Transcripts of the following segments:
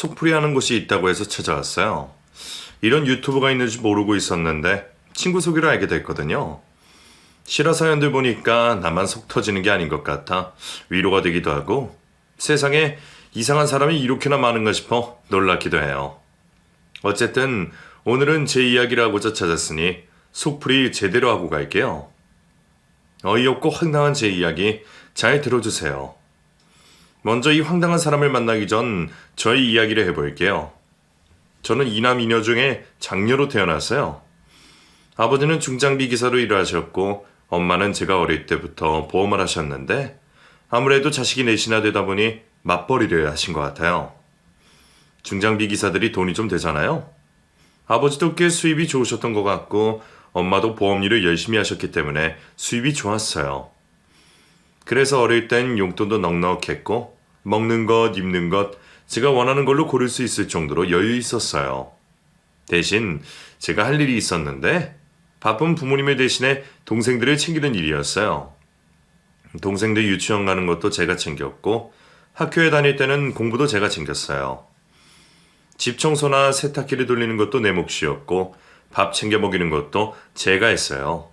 속풀이하는 곳이 있다고 해서 찾아왔어요. 이런 유튜브가 있는지 모르고 있었는데 친구 소개로 알게 됐거든요. 실화 사연들 보니까 나만 속 터지는 게 아닌 것 같아 위로가 되기도 하고 세상에 이상한 사람이 이렇게나 많은가 싶어 놀랍기도 해요. 어쨌든 오늘은 제 이야기를 하고자 찾았으니 속풀이 제대로 하고 갈게요. 어이없고 황당한 제 이야기 잘 들어주세요. 먼저 이 황당한 사람을 만나기 전 저의 이야기를 해볼게요. 저는 이남 이녀 중에 장녀로 태어났어요. 아버지는 중장비 기사로 일을 하셨고 엄마는 제가 어릴 때부터 보험을 하셨는데 아무래도 자식이 넷이나 되다 보니 맞벌이를 하신 것 같아요. 중장비 기사들이 돈이 좀 되잖아요. 아버지도 꽤 수입이 좋으셨던 것 같고 엄마도 보험 일을 열심히 하셨기 때문에 수입이 좋았어요. 그래서 어릴 땐 용돈도 넉넉했고 먹는 것, 입는 것 제가 원하는 걸로 고를 수 있을 정도로 여유 있었어요. 대신 제가 할 일이 있었는데 바쁜 부모님을 대신해 동생들을 챙기는 일이었어요. 동생들 유치원 가는 것도 제가 챙겼고 학교에 다닐 때는 공부도 제가 챙겼어요. 집 청소나 세탁기를 돌리는 것도 내 몫이었고 밥 챙겨 먹이는 것도 제가 했어요.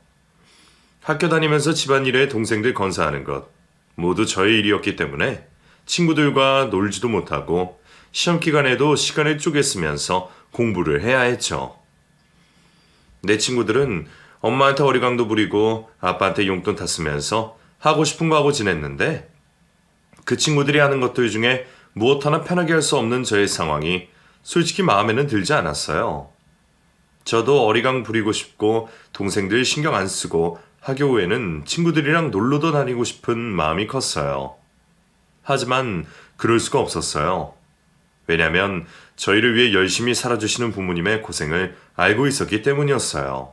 학교 다니면서 집안일에 동생들 건사하는 것 모두 저의 일이었기 때문에 친구들과 놀지도 못하고 시험 기간에도 시간을 쪼개 쓰면서 공부를 해야 했죠. 내 친구들은 엄마한테 어리광도 부리고 아빠한테 용돈 다 쓰면서 하고 싶은 거 하고 지냈는데 그 친구들이 하는 것들 중에 무엇 하나 편하게 할 수 없는 저의 상황이 솔직히 마음에는 들지 않았어요. 저도 어리광 부리고 싶고 동생들 신경 안 쓰고 학교 후에는 친구들이랑 놀러도 다니고 싶은 마음이 컸어요. 하지만 그럴 수가 없었어요. 왜냐면 저희를 위해 열심히 살아주시는 부모님의 고생을 알고 있었기 때문이었어요.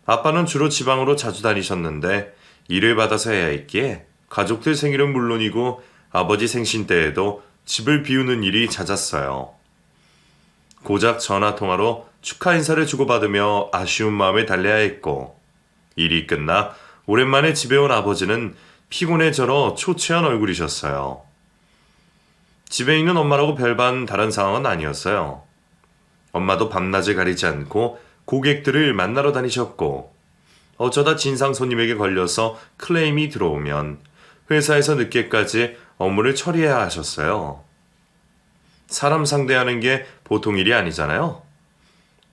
아빠는 주로 지방으로 자주 다니셨는데 일을 받아서 해야 했기에 가족들 생일은 물론이고 아버지 생신 때에도 집을 비우는 일이 잦았어요. 고작 전화통화로 축하 인사를 주고받으며 아쉬운 마음에 달래야 했고 일이 끝나 오랜만에 집에 온 아버지는 피곤해 절어 초췌한 얼굴이셨어요. 집에 있는 엄마라고 별반 다른 상황은 아니었어요. 엄마도 밤낮을 가리지 않고 고객들을 만나러 다니셨고 어쩌다 진상 손님에게 걸려서 클레임이 들어오면 회사에서 늦게까지 업무를 처리해야 하셨어요. 사람 상대하는 게 보통 일이 아니잖아요.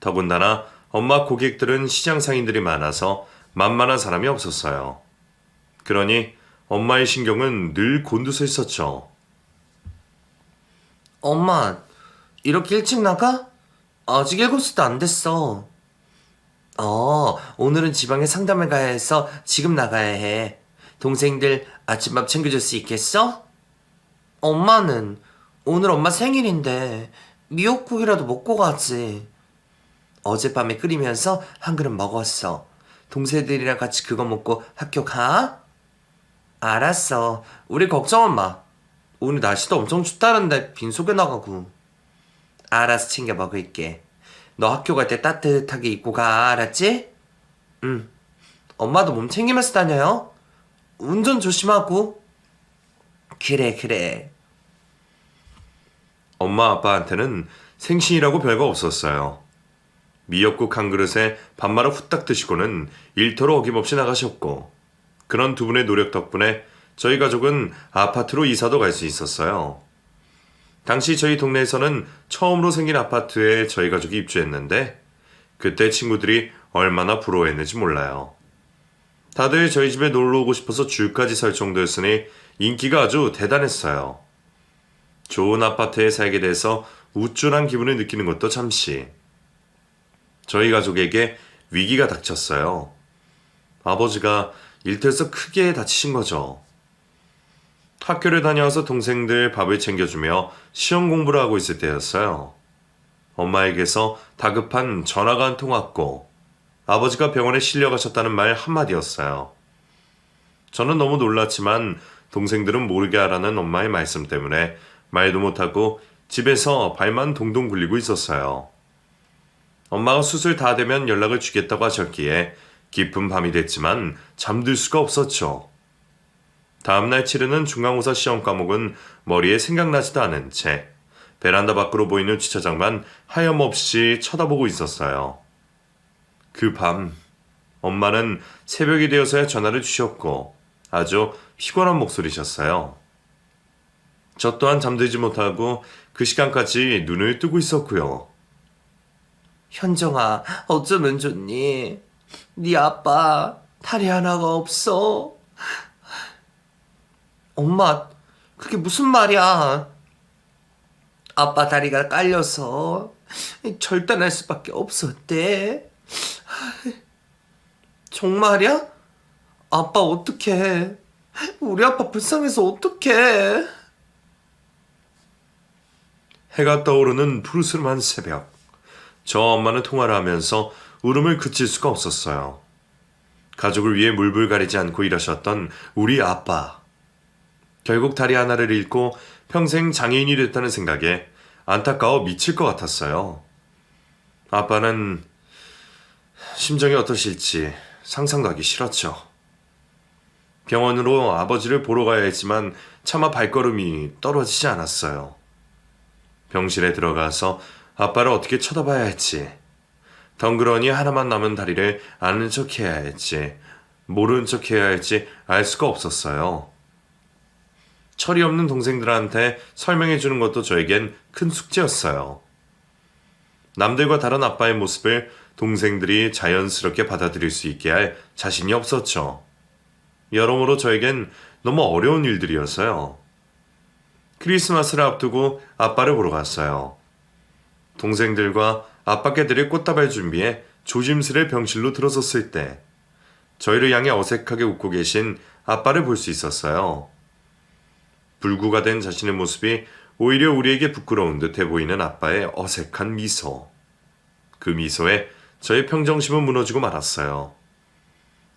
더군다나 엄마 고객들은 시장 상인들이 많아서 만만한 사람이 없었어요. 그러니 엄마의 신경은 늘 곤두서 있었죠. 엄마, 이렇게 일찍 나가? 아직 7시도 안 됐어. 오늘은 지방에 상담을 가야 해서 지금 나가야 해. 동생들 아침밥 챙겨줄 수 있겠어? 엄마는 오늘 엄마 생일인데 미역국이라도 먹고 가지. 어젯밤에 끓이면서 한 그릇 먹었어. 동생들이랑 같이 그거 먹고 학교 가? 알았어. 우리 걱정은 마. 오늘 날씨도 엄청 춥다는데 빈속에 나가고. 알아서 챙겨 먹을게. 너 학교 갈 때 따뜻하게 입고 가, 알았지? 응. 엄마도 몸 챙기면서 다녀요. 운전 조심하고. 그래. 엄마 아빠한테는 생신이라고 별거 없었어요. 미역국 한 그릇에 밥 말아 후딱 드시고는 일터로 어김없이 나가셨고 그런 두 분의 노력 덕분에 저희 가족은 아파트로 이사도 갈 수 있었어요. 당시 저희 동네에서는 처음으로 생긴 아파트에 저희 가족이 입주했는데 그때 친구들이 얼마나 부러워했는지 몰라요. 다들 저희 집에 놀러 오고 싶어서 줄까지 설 정도였으니 인기가 아주 대단했어요. 좋은 아파트에 살게 돼서 우쭐한 기분을 느끼는 것도 잠시. 저희 가족에게 위기가 닥쳤어요. 아버지가 일터에서 크게 다치신 거죠. 학교를 다녀와서 동생들 밥을 챙겨주며 시험 공부를 하고 있을 때였어요. 엄마에게서 다급한 전화가 한 통 왔고 아버지가 병원에 실려가셨다는 말 한마디였어요. 저는 너무 놀랐지만 동생들은 모르게 하라는 엄마의 말씀 때문에 말도 못하고 집에서 발만 동동 굴리고 있었어요. 엄마가 수술 다 되면 연락을 주겠다고 하셨기에 깊은 밤이 됐지만 잠들 수가 없었죠. 다음날 치르는 중간고사 시험 과목은 머리에 생각나지도 않은 채 베란다 밖으로 보이는 주차장만 하염없이 쳐다보고 있었어요. 그 밤, 엄마는 새벽이 되어서야 전화를 주셨고 아주 피곤한 목소리셨어요. 저 또한 잠들지 못하고 그 시간까지 눈을 뜨고 있었고요. 현정아, 어쩌면 좋니? 네 아빠 다리 하나가 없어. 엄마, 그게 무슨 말이야? 아빠 다리가 깔려서 절단할 수밖에 없었대. 정말이야? 아빠 어떡해? 우리 아빠 불쌍해서 어떡해? 해가 떠오르는 푸르스름한 새벽. 저 엄마는 통화를 하면서 울음을 그칠 수가 없었어요. 가족을 위해 물불 가리지 않고 일하셨던 우리 아빠. 결국 다리 하나를 잃고 평생 장애인이 됐다는 생각에 안타까워 미칠 것 같았어요. 아빠는 심정이 어떠실지 상상도 하기 싫었죠. 병원으로 아버지를 보러 가야 했지만 차마 발걸음이 떨어지지 않았어요. 병실에 들어가서 아빠를 어떻게 쳐다봐야 했지. 덩그러니 하나만 남은 다리를 아는 척 해야 했지. 모르는 척 해야 할지 알 수가 없었어요. 철이 없는 동생들한테 설명해 주는 것도 저에겐 큰 숙제였어요. 남들과 다른 아빠의 모습을 동생들이 자연스럽게 받아들일 수 있게 할 자신이 없었죠. 여러모로 저에겐 너무 어려운 일들이었어요. 크리스마스를 앞두고 아빠를 보러 갔어요. 동생들과 아빠께 드릴 꽃다발 준비에 조심스레 병실로 들어섰을 때 저희를 향해 어색하게 웃고 계신 아빠를 볼 수 있었어요. 불구가 된 자신의 모습이 오히려 우리에게 부끄러운 듯해 보이는 아빠의 어색한 미소. 그 미소에 저의 평정심은 무너지고 말았어요.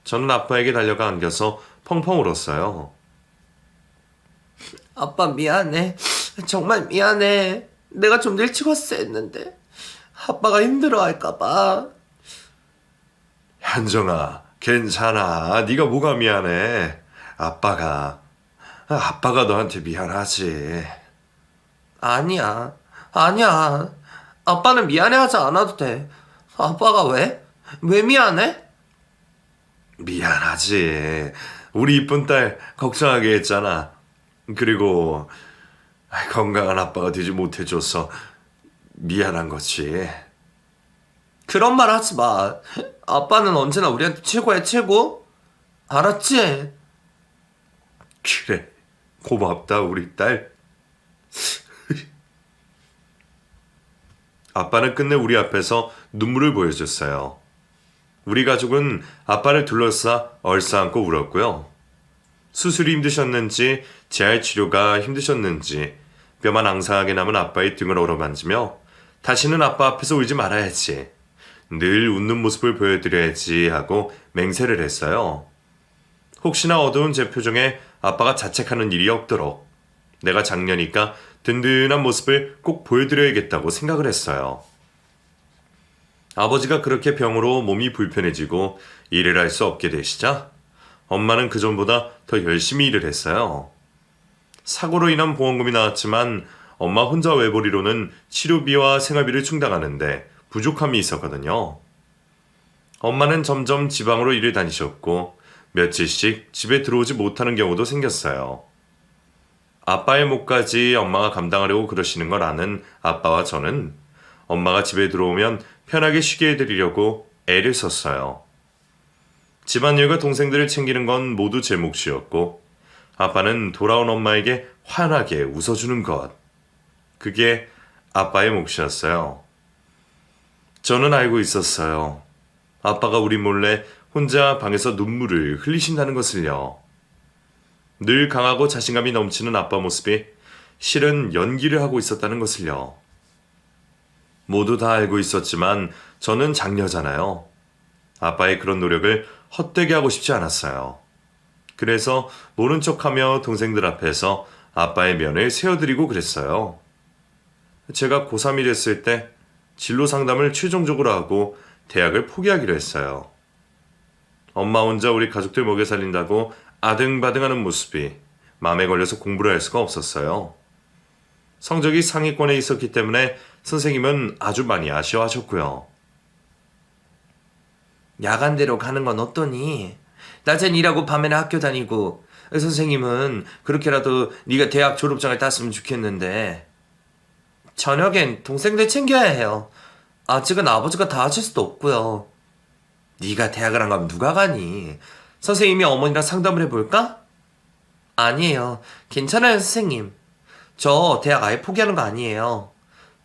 저는 아빠에게 달려가 안겨서 펑펑 울었어요. 아빠 미안해. 정말 미안해. 내가 좀 일찍 왔어야 했는데 아빠가 힘들어할까봐. 현정아, 괜찮아. 네가 뭐가 미안해. 아빠가 너한테 미안하지. 아니야. 아빠는 미안해하지 않아도 돼. 아빠가 왜? 왜 미안해? 미안하지. 우리 이쁜 딸 걱정하게 했잖아. 그리고 건강한 아빠가 되지 못해줘서 미안한 거지. 그런 말 하지 마. 아빠는 언제나 우리한테 최고야, 최고. 알았지? 그래, 고맙다 우리 딸. 아빠는 끝내 우리 앞에서 눈물을 보여줬어요. 우리 가족은 아빠를 둘러싸 얼싸안고 울었고요. 수술이 힘드셨는지 재활 치료가 힘드셨는지 뼈만 앙상하게 남은 아빠의 등을 어루만지며 다시는 아빠 앞에서 울지 말아야지. 늘 웃는 모습을 보여드려야지 하고 맹세를 했어요. 혹시나 어두운 제 표정에 아빠가 자책하는 일이 없도록 내가 장녀니까 든든한 모습을 꼭 보여드려야겠다고 생각을 했어요. 아버지가 그렇게 병으로 몸이 불편해지고 일을 할 수 없게 되시자 엄마는 그전보다 더 열심히 일을 했어요. 사고로 인한 보험금이 나왔지만 엄마 혼자 외벌이로는 치료비와 생활비를 충당하는데 부족함이 있었거든요. 엄마는 점점 지방으로 일을 다니셨고 며칠씩 집에 들어오지 못하는 경우도 생겼어요. 아빠의 몫까지 엄마가 감당하려고 그러시는 걸 아는 아빠와 저는 엄마가 집에 들어오면 편하게 쉬게 해드리려고 애를 썼어요. 집안일과 동생들을 챙기는 건 모두 제 몫이었고 아빠는 돌아온 엄마에게 환하게 웃어주는 것. 그게 아빠의 몫이었어요. 저는 알고 있었어요. 아빠가 우리 몰래 혼자 방에서 눈물을 흘리신다는 것을요. 늘 강하고 자신감이 넘치는 아빠 모습이 실은 연기를 하고 있었다는 것을요. 모두 다 알고 있었지만 저는 장녀잖아요. 아빠의 그런 노력을 헛되게 하고 싶지 않았어요. 그래서 모른 척하며 동생들 앞에서 아빠의 면을 세워드리고 그랬어요. 제가 고3이 됐을 때 진로 상담을 최종적으로 하고 대학을 포기하기로 했어요. 엄마 혼자 우리 가족들 먹여 살린다고 아등바등하는 모습이 마음에 걸려서 공부를 할 수가 없었어요. 성적이 상위권에 있었기 때문에 선생님은 아주 많이 아쉬워하셨고요. 야간대로 가는 건 어떠니? 낮엔 일하고 밤에는 학교 다니고 선생님은 그렇게라도 네가 대학 졸업장을 땄으면 좋겠는데 저녁엔 동생들 챙겨야 해요. 아직은 아버지가 다 하실 수도 없고요. 네가 대학을 안 가면 누가 가니? 선생님이 어머니랑 상담을 해볼까? 아니에요. 괜찮아요, 선생님. 저 대학 아예 포기하는 거 아니에요.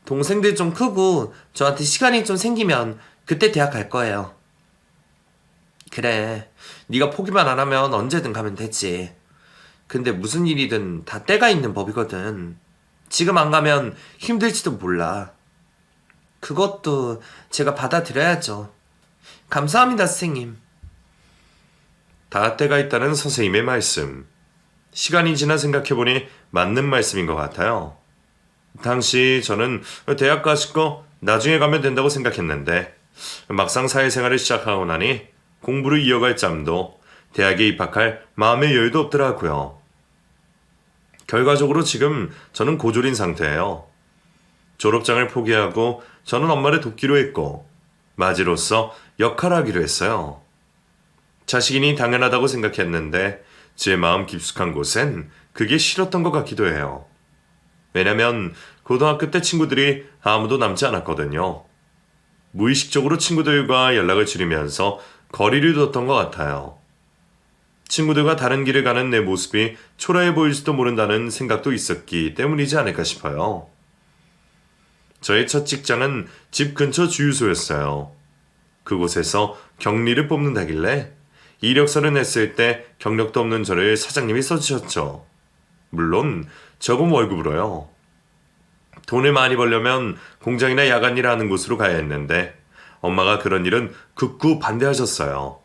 동생들 좀 크고 저한테 시간이 좀 생기면 그때 대학 갈 거예요. 그래, 네가 포기만 안 하면 언제든 가면 되지. 근데 무슨 일이든 다 때가 있는 법이거든. 지금 안 가면 힘들지도 몰라. 그것도 제가 받아들여야죠. 감사합니다, 선생님. 다 때가 있다는 선생님의 말씀. 시간이 지나 생각해보니 맞는 말씀인 것 같아요. 당시 저는 대학 가실 거 나중에 가면 된다고 생각했는데 막상 사회생활을 시작하고 나니 공부를 이어갈 짬도 대학에 입학할 마음의 여유도 없더라고요. 결과적으로 지금 저는 고졸인 상태예요. 졸업장을 포기하고 저는 엄마를 돕기로 했고 마지로서 역할하기로 했어요. 자식이니 당연하다고 생각했는데 제 마음 깊숙한 곳엔 그게 싫었던 것 같기도 해요. 왜냐면 고등학교 때 친구들이 아무도 남지 않았거든요. 무의식적으로 친구들과 연락을 줄이면서 거리를 뒀던 것 같아요. 친구들과 다른 길을 가는 내 모습이 초라해 보일지도 모른다는 생각도 있었기 때문이지 않을까 싶어요. 저의 첫 직장은 집 근처 주유소였어요. 그곳에서 격리를 뽑는다길래 이력서를 냈을 때 경력도 없는 저를 사장님이 써주셨죠. 물론 적은 월급으로요. 돈을 많이 벌려면 공장이나 야간 일을 하는 곳으로 가야 했는데 엄마가 그런 일은 극구 반대하셨어요.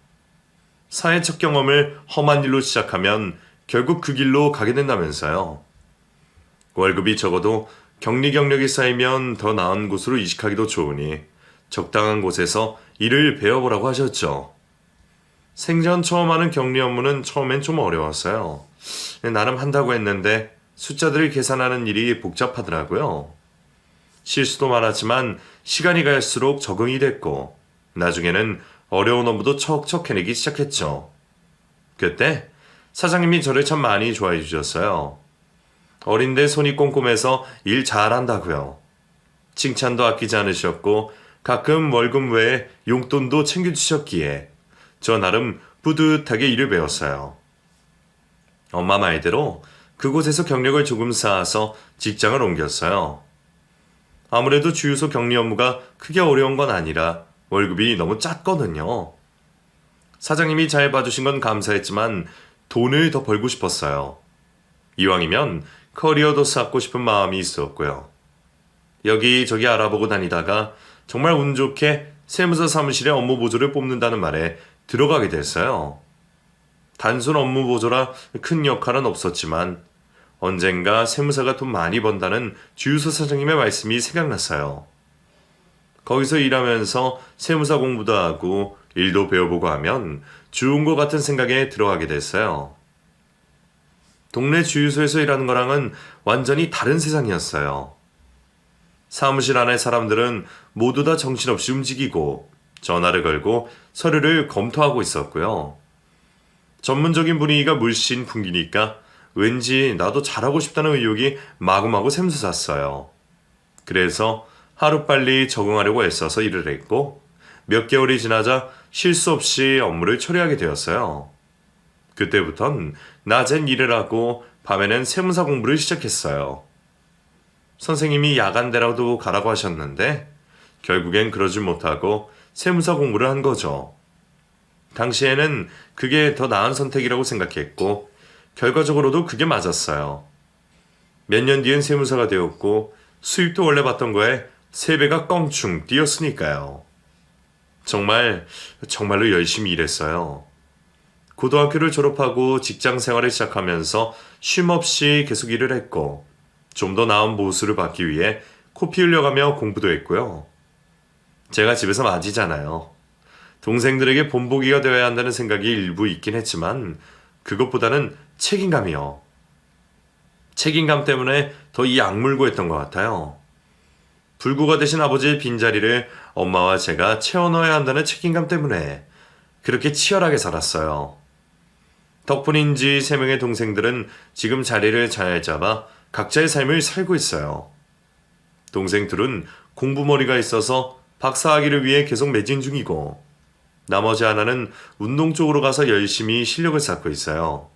사회 첫 경험을 험한 일로 시작하면 결국 그 길로 가게 된다면서요. 월급이 적어도 격리 경력이 쌓이면 더 나은 곳으로 이직하기도 좋으니 적당한 곳에서 일을 배워보라고 하셨죠. 생전 처음 하는 격리 업무는 처음엔 좀 어려웠어요. 나름 한다고 했는데 숫자들을 계산하는 일이 복잡하더라고요. 실수도 많았지만 시간이 갈수록 적응이 됐고 나중에는 어려운 업무도 척척 해내기 시작했죠. 그때 사장님이 저를 참 많이 좋아해 주셨어요. 어린데 손이 꼼꼼해서 일 잘한다고요. 칭찬도 아끼지 않으셨고 가끔 월급 외에 용돈도 챙겨주셨기에 저 나름 뿌듯하게 일을 배웠어요. 엄마 말대로 그곳에서 경력을 조금 쌓아서 직장을 옮겼어요. 아무래도 주유소 격리 업무가 크게 어려운 건 아니라 월급이 너무 작거든요. 사장님이 잘 봐주신 건 감사했지만 돈을 더 벌고 싶었어요. 이왕이면 커리어도 쌓고 싶은 마음이 있었고요. 여기저기 알아보고 다니다가 정말 운 좋게 세무사 사무실에 업무 보조를 뽑는다는 말에 들어가게 됐어요. 단순 업무 보조라 큰 역할은 없었지만 언젠가 세무사가 돈 많이 번다는 주유소 사장님의 말씀이 생각났어요. 거기서 일하면서 세무사 공부도 하고 일도 배워보고 하면 좋은 것 같은 생각에 들어가게 됐어요. 동네 주유소에서 일하는 거랑은 완전히 다른 세상이었어요. 사무실 안의 사람들은 모두 다 정신없이 움직이고 전화를 걸고 서류를 검토하고 있었고요. 전문적인 분위기가 물씬 풍기니까 왠지 나도 잘하고 싶다는 의욕이 마구마구 샘솟았어요. 그래서 하루빨리 적응하려고 애써서 일을 했고 몇 개월이 지나자 실수 없이 업무를 처리하게 되었어요. 그때부턴 낮엔 일을 하고 밤에는 세무사 공부를 시작했어요. 선생님이 야간대라도 가라고 하셨는데 결국엔 그러지 못하고 세무사 공부를 한 거죠. 당시에는 그게 더 나은 선택이라고 생각했고 결과적으로도 그게 맞았어요. 몇 년 뒤엔 세무사가 되었고 수입도 원래 받던 거에 3배가 껑충 뛰었으니까요. 정말로 열심히 일했어요. 고등학교를 졸업하고 직장 생활을 시작하면서 쉼 없이 계속 일을 했고 좀 더 나은 보수를 받기 위해 코피 흘려가며 공부도 했고요. 제가 집에서 맞이잖아요. 동생들에게 본보기가 되어야 한다는 생각이 일부 있긴 했지만 그것보다는 책임감이요. 책임감 때문에 더 이 악물고 했던 것 같아요. 불구가 되신 아버지의 빈자리를 엄마와 제가 채워 넣어야 한다는 책임감 때문에 그렇게 치열하게 살았어요. 덕분인지 세 명의 동생들은 지금 자리를 잘 잡아 각자의 삶을 살고 있어요. 동생 둘은 공부머리가 있어서 박사학위를 위해 계속 매진 중이고, 나머지 하나는 운동 쪽으로 가서 열심히 실력을 쌓고 있어요.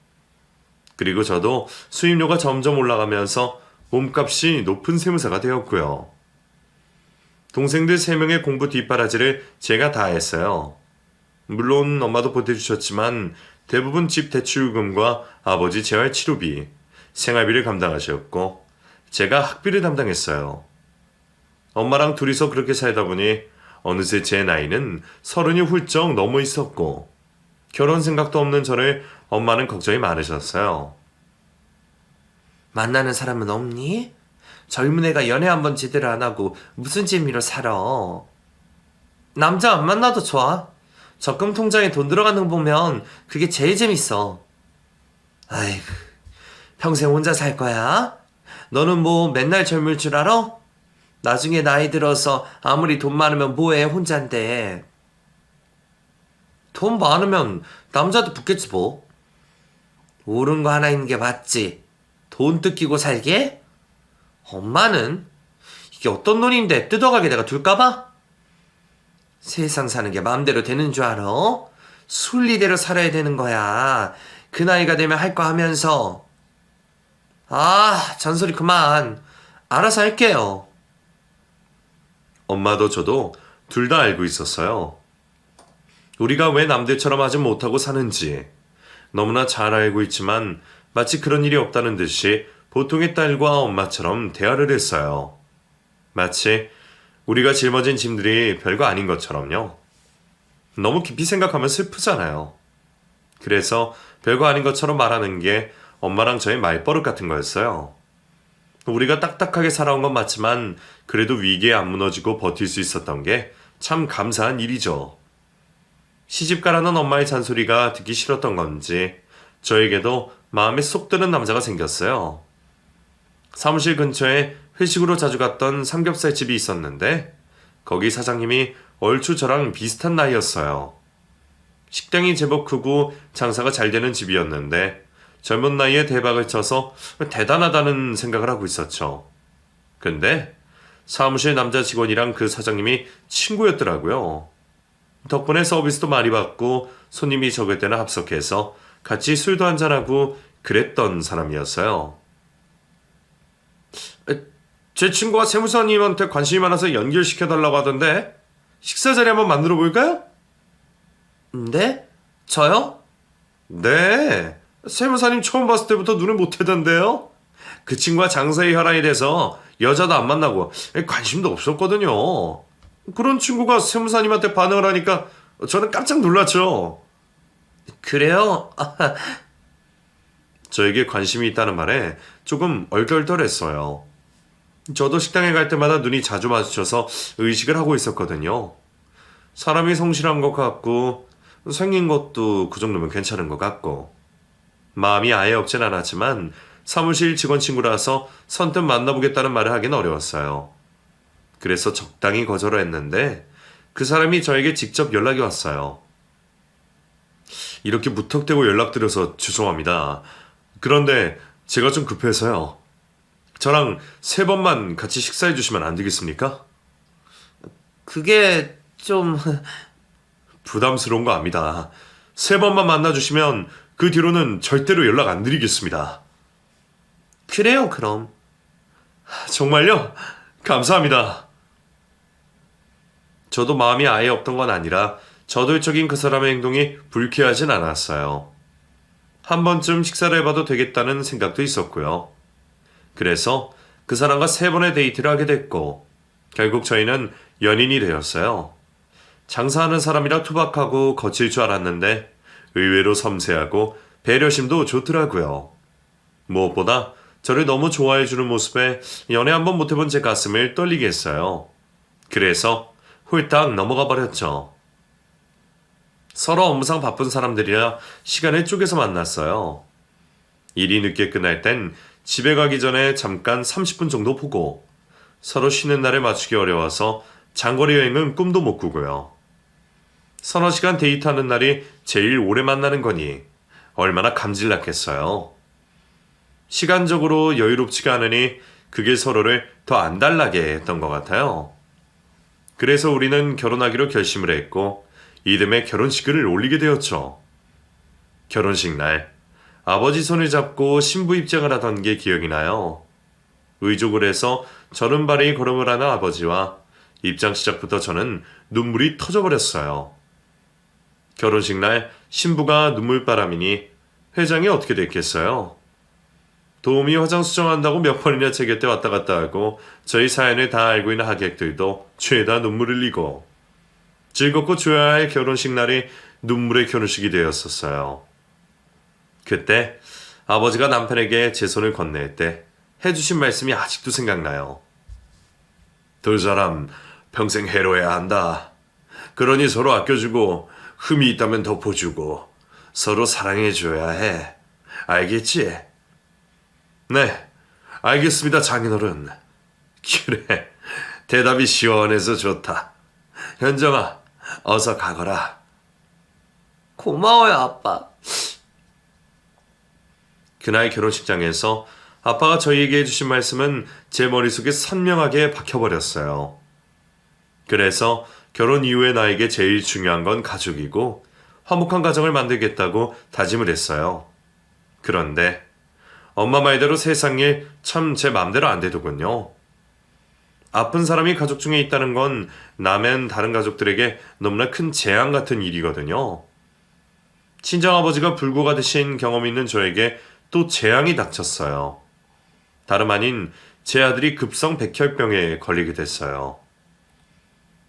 그리고 저도 수입료가 점점 올라가면서 몸값이 높은 세무사가 되었고요. 동생들 3명의 공부 뒷바라지를 제가 다 했어요. 물론 엄마도 보태주셨지만 대부분 집 대출금과 아버지 재활치료비, 생활비를 감당하셨고 제가 학비를 담당했어요. 엄마랑 둘이서 그렇게 살다 보니 어느새 제 나이는 30이 훌쩍 넘어 있었고 결혼 생각도 없는 저를 엄마는 걱정이 많으셨어요. 만나는 사람은 없니? 젊은 애가 연애 한번 제대로 안 하고 무슨 재미로 살아? 남자 안 만나도 좋아. 적금 통장에 돈 들어가는 거 보면 그게 제일 재밌어. 아이고, 평생 혼자 살 거야? 너는 뭐 맨날 젊을 줄 알아? 나중에 나이 들어서 아무리 돈 많으면 뭐해, 혼잔데. 돈 많으면 남자도 붙겠지 뭐. 옳은 거 하나 있는 게 맞지. 돈 뜯기고 살게? 엄마는 이게 어떤 돈인데 뜯어가게 내가 둘까봐? 세상 사는 게 마음대로 되는 줄 알아? 순리대로 살아야 되는 거야. 그 나이가 되면 할 거 하면서. 아, 잔소리 그만. 알아서 할게요. 엄마도 저도 둘 다 알고 있었어요. 우리가 왜 남들처럼 하지 못하고 사는지 너무나 잘 알고 있지만 마치 그런 일이 없다는 듯이 보통의 딸과 엄마처럼 대화를 했어요. 마치 우리가 짊어진 짐들이 별거 아닌 것처럼요. 너무 깊이 생각하면 슬프잖아요. 그래서 별거 아닌 것처럼 말하는 게 엄마랑 저의 말버릇 같은 거였어요. 우리가 딱딱하게 살아온 건 맞지만 그래도 위기에 안 무너지고 버틸 수 있었던 게 참 감사한 일이죠. 시집가라는 엄마의 잔소리가 듣기 싫었던 건지 저에게도 마음에 쏙 드는 남자가 생겼어요. 사무실 근처에 회식으로 자주 갔던 삼겹살 집이 있었는데 거기 사장님이 얼추 저랑 비슷한 나이였어요. 식당이 제법 크고 장사가 잘 되는 집이었는데 젊은 나이에 대박을 쳐서 대단하다는 생각을 하고 있었죠. 근데 사무실 남자 직원이랑 그 사장님이 친구였더라고요. 덕분에 서비스도 많이 받고 손님이 적을 때는 합석해서 같이 술도 한잔하고 그랬던 사람이었어요. 제 친구가 세무사님한테 관심이 많아서 연결시켜달라고 하던데 식사 자리 한번 만들어 볼까요? 네? 저요? 네, 세무사님 처음 봤을 때부터 눈을 못 뜨던데요. 그 친구가 장사의 혈안이 돼서 여자도 안 만나고 관심도 없었거든요. 그런 친구가 세무사님한테 반응을 하니까 저는 깜짝 놀랐죠. 그래요? 저에게 관심이 있다는 말에 조금 얼떨떨했어요. 저도 식당에 갈 때마다 눈이 자주 마주쳐서 의식을 하고 있었거든요. 사람이 성실한 것 같고 생긴 것도 그 정도면 괜찮은 것 같고 마음이 아예 없진 않았지만 사무실 직원 친구라서 선뜻 만나보겠다는 말을 하긴 어려웠어요. 그래서 적당히 거절을 했는데 그 사람이 저에게 직접 연락이 왔어요. 이렇게 무턱대고 연락드려서 죄송합니다. 그런데 제가 좀 급해서요. 저랑 3번만 같이 식사해 주시면 안 되겠습니까? 그게 좀... 부담스러운 거 압니다. 3번만 만나주시면 그 뒤로는 절대로 연락 안 드리겠습니다. 그래요, 그럼. 정말요? 감사합니다. 저도 마음이 아예 없던 건 아니라 저돌적인 그 사람의 행동이 불쾌하진 않았어요. 한 번쯤 식사를 해봐도 되겠다는 생각도 있었고요. 그래서 그 사람과 3번의 데이트를 하게 됐고 결국 저희는 연인이 되었어요. 장사하는 사람이라 투박하고 거칠 줄 알았는데 의외로 섬세하고 배려심도 좋더라고요. 무엇보다 저를 너무 좋아해주는 모습에 연애 한번 못해본 제 가슴을 떨리게 했어요. 그래서 홀딱 넘어가 버렸죠. 서로 업무상 바쁜 사람들이라 시간을 쪼개서 만났어요. 일이 늦게 끝날 땐 집에 가기 전에 잠깐 30분 정도 보고 서로 쉬는 날에 맞추기 어려워서 장거리 여행은 꿈도 못 꾸고요. 서너 시간 데이트하는 날이 제일 오래 만나는 거니 얼마나 감질났겠어요. 시간적으로 여유롭지가 않으니 그게 서로를 더 안달나게 했던 것 같아요. 그래서 우리는 결혼하기로 결심을 했고 이듬해 결혼식을 올리게 되었죠. 결혼식 날 아버지 손을 잡고 신부 입장을 하던 게 기억이 나요. 의족을 해서 절은발이 걸음을 하는 아버지와 입장 시작부터 저는 눈물이 터져버렸어요. 결혼식 날 신부가 눈물바람이니 회장이 어떻게 됐겠어요? 도우미 화장 수정한다고 몇 번이나 제 곁에 왔다 갔다 하고 저희 사연을 다 알고 있는 하객들도 죄다 눈물 흘리고 즐겁고 좋아할 결혼식 날이 눈물의 결혼식이 되었었어요. 그때 아버지가 남편에게 제 손을 건넬 때 해주신 말씀이 아직도 생각나요. 두 사람 평생 해로해야 한다. 그러니 서로 아껴주고 흠이 있다면 덮어주고 서로 사랑해줘야 해. 알겠지? 네, 알겠습니다, 장인어른. 그래, 대답이 시원해서 좋다. 현정아, 어서 가거라. 고마워요, 아빠. 그날 결혼식장에서 아빠가 저희에게 해주신 말씀은 제 머릿속에 선명하게 박혀버렸어요. 그래서 결혼 이후에 나에게 제일 중요한 건 가족이고 화목한 가정을 만들겠다고 다짐을 했어요. 그런데 엄마 말대로 세상 일 참 제 맘대로 안 되더군요. 아픈 사람이 가족 중에 있다는 건 남은 다른 가족들에게 너무나 큰 재앙 같은 일이거든요. 친정아버지가 불구가 되신 경험이 있는 저에게 또 재앙이 닥쳤어요. 다름 아닌 제 아들이 급성 백혈병에 걸리게 됐어요.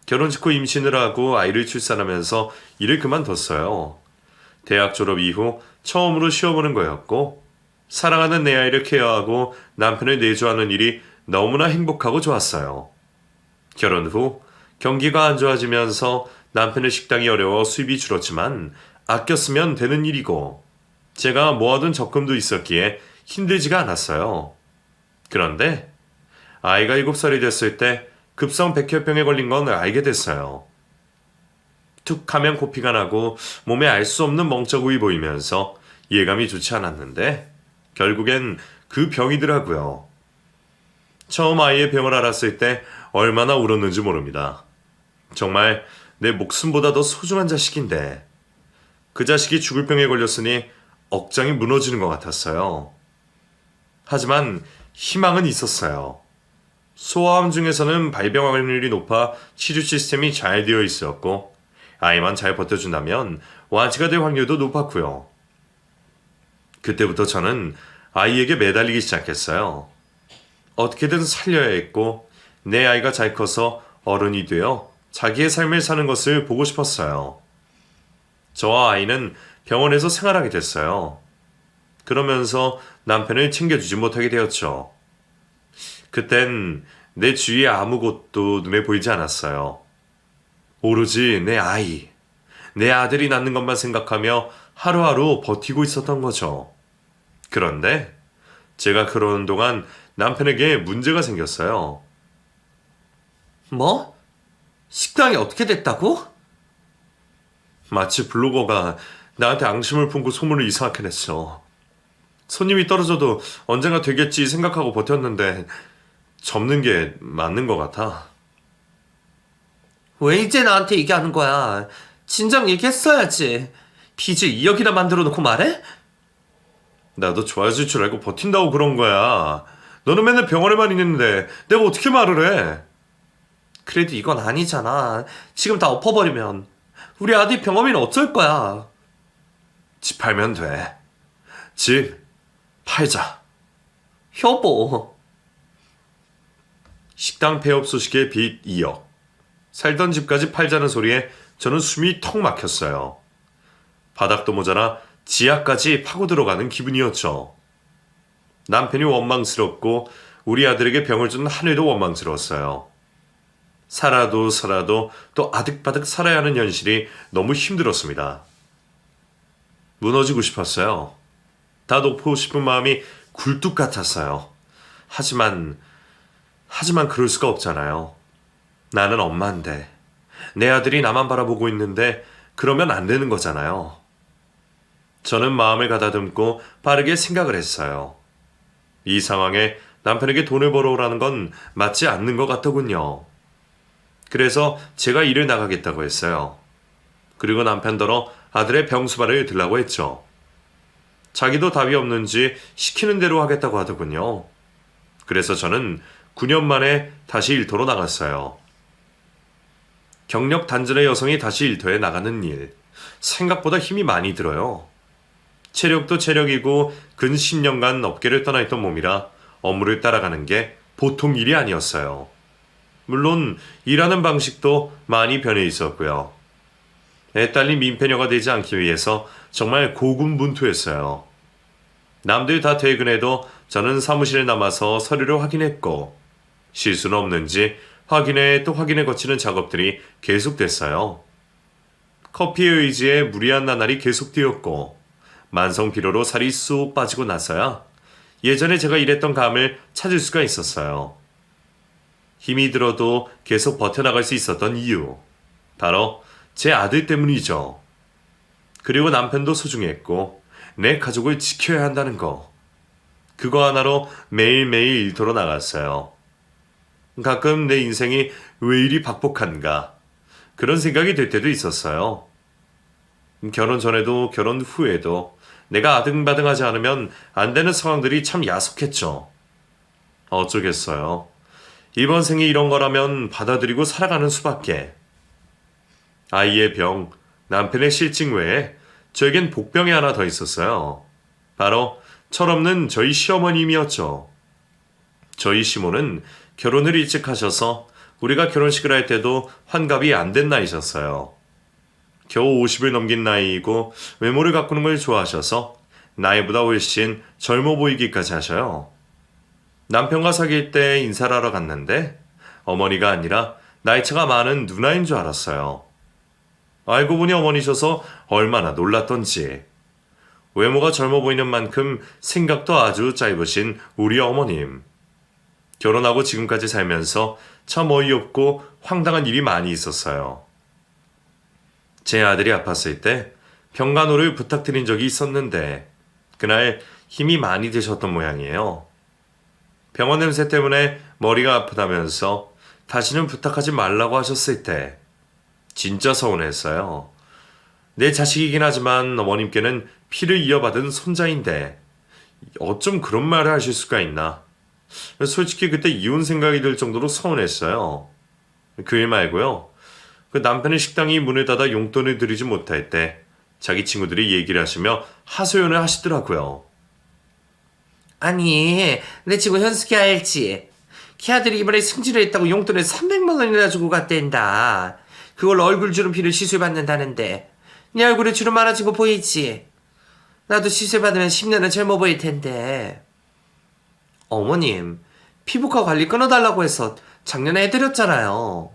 결혼 직후 임신을 하고 아이를 출산하면서 일을 그만뒀어요. 대학 졸업 이후 처음으로 쉬어보는 거였고 사랑하는 내 아이를 케어하고 남편을 내조하는 일이 너무나 행복하고 좋았어요. 결혼 후 경기가 안 좋아지면서 남편의 식당이 어려워 수입이 줄었지만 아껴 쓰면 되는 일이고 제가 모아둔 적금도 있었기에 힘들지가 않았어요. 그런데 아이가 7살이 됐을 때 급성 백혈병에 걸린 건 알게 됐어요. 툭 하면 코피가 나고 몸에 알 수 없는 멍자국이 보이면서 예감이 좋지 않았는데 결국엔 그 병이더라고요. 처음 아이의 병을 알았을 때 얼마나 울었는지 모릅니다. 정말 내 목숨보다 더 소중한 자식인데 그 자식이 죽을 병에 걸렸으니 억장이 무너지는 것 같았어요. 하지만 희망은 있었어요. 소아암 중에서는 발병 확률이 높아 치료 시스템이 잘 되어 있었고 아이만 잘 버텨준다면 완치가 될 확률도 높았고요. 그때부터 저는 아이에게 매달리기 시작했어요. 어떻게든 살려야 했고 내 아이가 잘 커서 어른이 되어 자기의 삶을 사는 것을 보고 싶었어요. 저와 아이는 병원에서 생활하게 됐어요. 그러면서 남편을 챙겨주지 못하게 되었죠. 그땐 내 주위에 아무것도 눈에 보이지 않았어요. 오로지 내 아이, 내 아들이 낳는 것만 생각하며 하루하루 버티고 있었던 거죠. 그런데 제가 그러는 동안 남편에게 문제가 생겼어요. 뭐? 식당이 어떻게 됐다고? 마치 블로거가 나한테 앙심을 품고 소문을 이상하게 냈어. 손님이 떨어져도 언젠가 되겠지 생각하고 버텼는데 접는 게 맞는 것 같아. 왜 이제 나한테 얘기하는 거야? 진작 얘기했어야지. 빚을 2억이나 만들어 놓고 말해? 나도 좋아질 줄 알고 버틴다고 그런 거야. 너는 맨날 병원에만 있는데 내가 어떻게 말을 해? 그래도 이건 아니잖아. 지금 다 엎어버리면 우리 아들 병원비는 어쩔 거야? 집 팔면 돼. 집 팔자. 여보. 식당 폐업 소식에 빚 2억. 살던 집까지 팔자는 소리에 저는 숨이 턱 막혔어요. 바닥도 모자라 지하까지 파고 들어가는 기분이었죠. 남편이 원망스럽고 우리 아들에게 병을 준 하늘도 원망스러웠어요. 살아도 또 아득바득 살아야 하는 현실이 너무 힘들었습니다. 무너지고 싶었어요. 다 놓고 싶은 마음이 굴뚝 같았어요. 하지만 그럴 수가 없잖아요. 나는 엄마인데 내 아들이 나만 바라보고 있는데 그러면 안 되는 거잖아요. 저는 마음을 가다듬고 빠르게 생각을 했어요. 이 상황에 남편에게 돈을 벌어오라는 건 맞지 않는 것 같더군요. 그래서 제가 일을 나가겠다고 했어요. 그리고 남편더러 아들의 병수발을 들라고 했죠. 자기도 답이 없는지 시키는 대로 하겠다고 하더군요. 그래서 저는 9년 만에 다시 일터로 나갔어요. 경력 단절의 여성이 다시 일터에 나가는 일, 생각보다 힘이 많이 들어요. 체력도 체력이고 근 10년간 업계를 떠나 있던 몸이라 업무를 따라가는 게 보통 일이 아니었어요. 물론 일하는 방식도 많이 변해 있었고요. 애딸린 민폐녀가 되지 않기 위해서 정말 고군분투했어요. 남들 다 퇴근해도 저는 사무실에 남아서 서류를 확인했고 실수는 없는지 확인해 또 확인해 거치는 작업들이 계속됐어요. 커피의 의지에 무리한 나날이 계속되었고 만성 피로로 살이 쑥 빠지고 나서야 예전에 제가 일했던 감을 찾을 수가 있었어요. 힘이 들어도 계속 버텨나갈 수 있었던 이유, 바로 제 아들 때문이죠. 그리고 남편도 소중했고 내 가족을 지켜야 한다는 거. 그거 하나로 매일매일 일터로 나갔어요. 가끔 내 인생이 왜 이리 박복한가 그런 생각이 들 때도 있었어요. 결혼 전에도 결혼 후에도 내가 아등바등하지 않으면 안 되는 상황들이 참 야속했죠. 어쩌겠어요. 이번 생이 이런 거라면 받아들이고 살아가는 수밖에. 아이의 병, 남편의 실직 외에 저에겐 복병이 하나 더 있었어요. 바로 철없는 저희 시어머님이었죠. 저희 시모는 결혼을 일찍 하셔서 우리가 결혼식을 할 때도 환갑이 안 된 나이셨어요. 겨우 50을 넘긴 나이이고 외모를 가꾸는 걸 좋아하셔서 나이보다 훨씬 젊어 보이기까지 하셔요. 남편과 사귈 때 인사를 하러 갔는데 어머니가 아니라 나이차가 많은 누나인 줄 알았어요. 알고 보니 어머니셔서 얼마나 놀랐던지. 외모가 젊어 보이는 만큼 생각도 아주 짧으신 우리 어머님. 결혼하고 지금까지 살면서 참 어이없고 황당한 일이 많이 있었어요. 제 아들이 아팠을 때 병간호를 부탁드린 적이 있었는데 그날 힘이 많이 드셨던 모양이에요. 병원 냄새 때문에 머리가 아프다면서 다시는 부탁하지 말라고 하셨을 때 진짜 서운했어요. 내 자식이긴 하지만 어머님께는 피를 이어받은 손자인데 어쩜 그런 말을 하실 수가 있나. 솔직히 그때 이혼 생각이 들 정도로 서운했어요. 그 일 말고요. 그 남편의 식당이 문을 닫아 용돈을 드리지 못할 때 자기 친구들이 얘기를 하시며 하소연을 하시더라고요. 아니, 내 친구 현숙이 알지? 걔아들이 이번에 승진을 했다고 용돈을 300만 원이나 주고 갔댄다. 그걸로 얼굴 주름피를 시술 받는다는데 네 얼굴에 주름 많아진 거 보이지? 나도 시술 받으면 10년은 젊어 보일 텐데. 어머님, 피부과 관리 끊어달라고 해서 작년에 해드렸잖아요.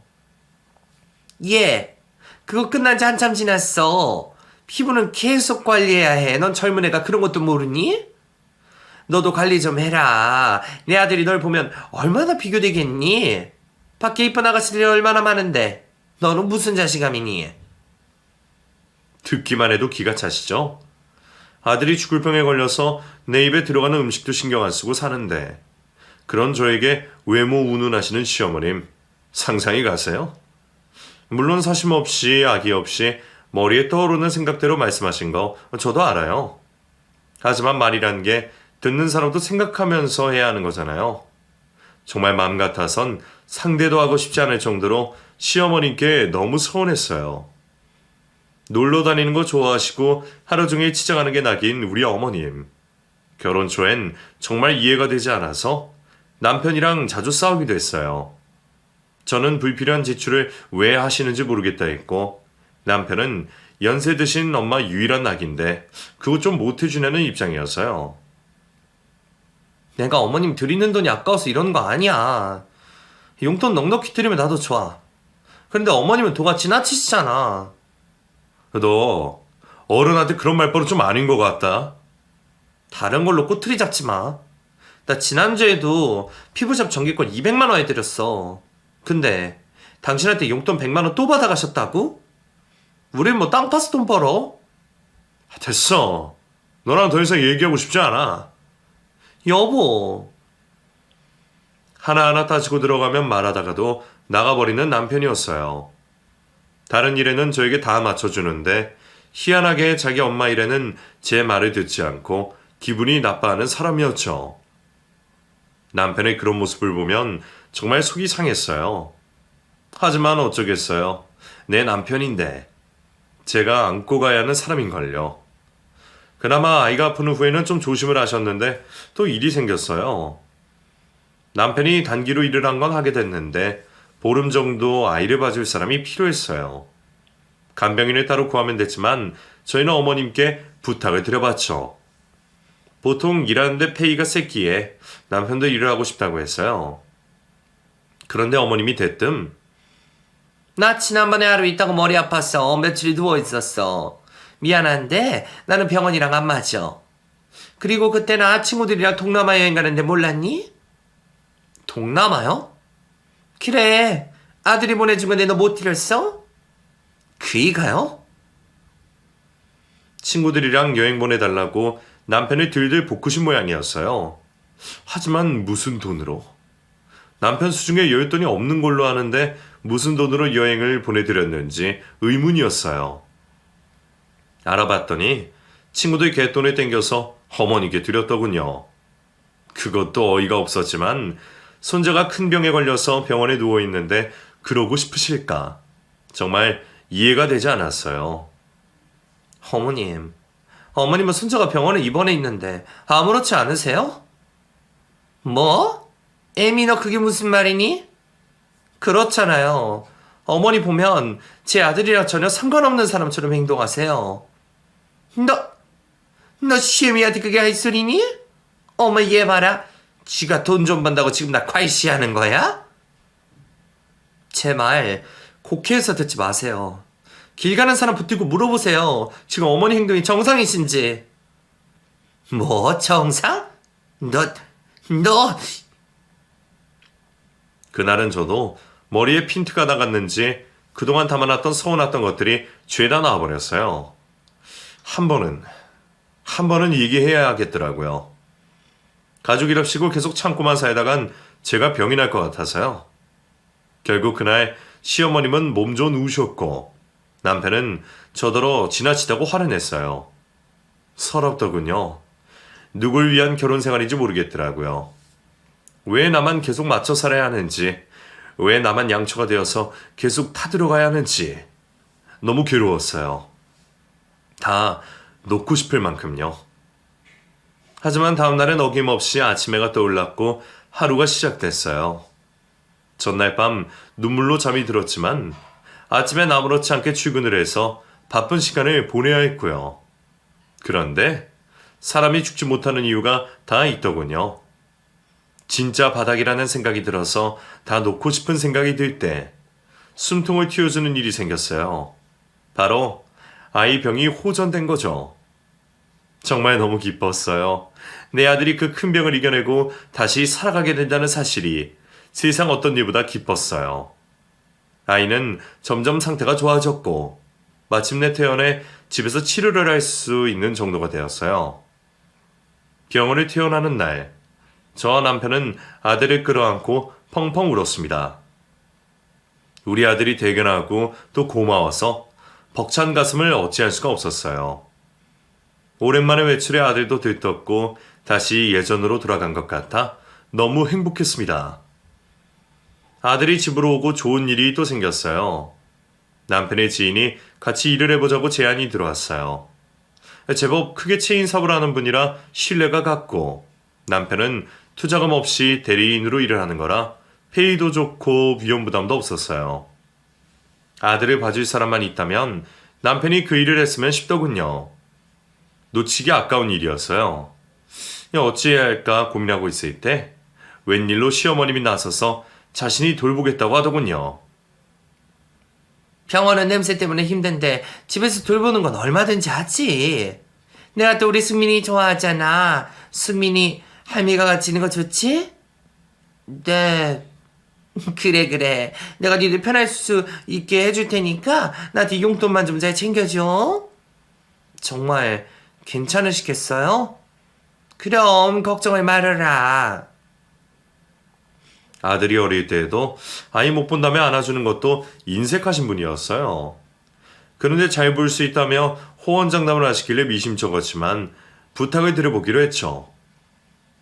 예, 그거 끝난 지 한참 지났어. 피부는 계속 관리해야 해. 넌 젊은 애가 그런 것도 모르니? 너도 관리 좀 해라. 내 아들이 널 보면 얼마나 비교되겠니? 밖에 이쁜 아가씨들이 얼마나 많은데 너는 무슨 자신감이니? 듣기만 해도 기가 차시죠? 아들이 죽을 병에 걸려서 내 입에 들어가는 음식도 신경 안 쓰고 사는데 그런 저에게 외모 운운하시는 시어머님 상상이 가세요? 물론 사심 없이 악의 없이 머리에 떠오르는 생각대로 말씀하신 거 저도 알아요. 하지만 말이란 게 듣는 사람도 생각하면서 해야 하는 거잖아요. 정말 마음 같아선 상대도 하고 싶지 않을 정도로 시어머님께 너무 서운했어요. 놀러 다니는 거 좋아하시고 하루 종일 치장하는 게 낙인 우리 어머님. 결혼 초엔 정말 이해가 되지 않아서 남편이랑 자주 싸우기도 했어요. 저는 불필요한 지출을 왜 하시는지 모르겠다 했고 남편은 연세 드신 엄마 유일한 낙인데 그거 좀 못해주려는 입장이었어요. 내가 어머님 드리는 돈이 아까워서 이러는 거 아니야. 용돈 넉넉히 드리면 나도 좋아. 그런데 어머님은 도가 지나치시잖아. 너 어른한테 그런 말버릇 좀 아닌 것 같다. 다른 걸로 꼬투리 잡지 마. 나 지난주에도 피부샵 정기권 200만 원 해드렸어. 근데 당신한테 용돈 100만 원 또 받아가셨다고? 우린 뭐 땅 파서 돈 벌어? 됐어. 너랑 더 이상 얘기하고 싶지 않아. 여보. 하나하나 따지고 들어가면 말하다가도 나가버리는 남편이었어요. 다른 일에는 저에게 다 맞춰주는데 희한하게 자기 엄마 일에는 제 말을 듣지 않고 기분이 나빠하는 사람이었죠. 남편의 그런 모습을 보면 정말 속이 상했어요. 하지만 어쩌겠어요. 내 남편인데 제가 안고 가야 하는 사람인걸요. 그나마 아이가 아픈 후에는 좀 조심을 하셨는데 또 일이 생겼어요. 남편이 단기로 일을 한 건 하게 됐는데 보름 정도 아이를 봐줄 사람이 필요했어요. 간병인을 따로 구하면 됐지만 저희는 어머님께 부탁을 드려봤죠. 보통 일하는데 페이가 셌기에 남편도 일을 하고 싶다고 했어요. 그런데 어머님이 대뜸 나 지난번에 하루 있다고 머리 아팠어. 며칠 누워있었어. 미안한데 나는 병원이랑 안 맞아. 그리고 그때 나 친구들이랑 동남아 여행 가는데 몰랐니? 동남아요? 그래. 아들이 보내준 건데 너 못 들었어? 그이가요? 친구들이랑 여행 보내달라고 남편을 들들 볶으신 모양이었어요. 하지만 무슨 돈으로? 남편 수중에 여윳돈이 없는 걸로 아는데 무슨 돈으로 여행을 보내드렸는지 의문이었어요. 알아봤더니 친구들 갯돈을 땡겨서 어머니께 드렸더군요. 그것도 어이가 없었지만 손자가 큰 병에 걸려서 병원에 누워있는데 그러고 싶으실까? 정말 이해가 되지 않았어요. 어머님은 손자가 병원에 입원해 있는데 아무렇지 않으세요? 뭐? 에미 너 그게 무슨 말이니? 그렇잖아요. 어머니 보면 제 아들이랑 전혀 상관없는 사람처럼 행동하세요. 너 시애미한테 그게 할 소리니? 어머 얘 봐라. 쥐가 돈 좀 번다고 지금 나 괄시하는 거야? 제 말 곡해해서 듣지 마세요. 길 가는 사람 붙들고 물어보세요. 지금 어머니 행동이 정상이신지. 뭐 정상? 너 그날은 저도 머리에 핀트가 나갔는지 그동안 담아놨던 서운했던 것들이 죄다 나와버렸어요. 한 번은 얘기해야겠더라고요. 가족이랍시고 계속 참고만 살다간 제가 병이 날 것 같아서요. 결국 그날 시어머님은 몸 좋은 우셨고 남편은 저더러 지나치다고 화를 냈어요. 서럽더군요. 누굴 위한 결혼 생활인지 모르겠더라고요. 왜 나만 계속 맞춰 살아야 하는지, 왜 나만 양초가 되어서 계속 타들어가야 하는지 너무 괴로웠어요. 다 놓고 싶을 만큼요. 하지만 다음날은 어김없이 아침해가 떠올랐고 하루가 시작됐어요. 전날 밤 눈물로 잠이 들었지만 아침엔 아무렇지 않게 출근을 해서 바쁜 시간을 보내야 했고요. 그런데 사람이 죽지 못하는 이유가 다 있더군요. 진짜 바닥이라는 생각이 들어서 다 놓고 싶은 생각이 들 때 숨통을 틔워주는 일이 생겼어요. 바로 아이 병이 호전된 거죠. 정말 너무 기뻤어요. 내 아들이 그 큰 병을 이겨내고 다시 살아가게 된다는 사실이 세상 어떤 일보다 기뻤어요. 아이는 점점 상태가 좋아졌고 마침내 퇴원해 집에서 치료를 할 수 있는 정도가 되었어요. 병원을 퇴원하는 날, 저와 남편은 아들을 끌어안고 펑펑 울었습니다. 우리 아들이 대견하고 또 고마워서 벅찬 가슴을 어찌할 수가 없었어요. 오랜만에 외출해 아들도 들떴고 다시 예전으로 돌아간 것 같아 너무 행복했습니다. 아들이 집으로 오고 좋은 일이 또 생겼어요. 남편의 지인이 같이 일을 해보자고 제안이 들어왔어요. 제법 크게 체인 사업을 하는 분이라 신뢰가 갔고 남편은 투자금 없이 대리인으로 일을 하는 거라 페이도 좋고 위험 부담도 없었어요. 아들을 봐줄 사람만 있다면 남편이 그 일을 했으면 싶더군요. 놓치기 아까운 일이었어요. 어찌해야 할까 고민하고 있을 때 웬일로 시어머님이 나서서 자신이 돌보겠다고 하더군요. 병원은 냄새 때문에 힘든데 집에서 돌보는 건 얼마든지 하지. 내가 또 우리 승민이 좋아하잖아. 승민이 할미가 같이 있는 거 좋지? 네. 그래. 내가 니들 편할 수 있게 해줄 테니까 나한테 용돈만 좀 잘 챙겨줘. 정말 괜찮으시겠어요? 그럼 걱정을 말아라. 아들이 어릴 때에도 아이 못 본다며 안아주는 것도 인색하신 분이었어요. 그런데 잘 볼 수 있다며 호언장담을 하시길래 미심쩍었지만 부탁을 드려보기로 했죠.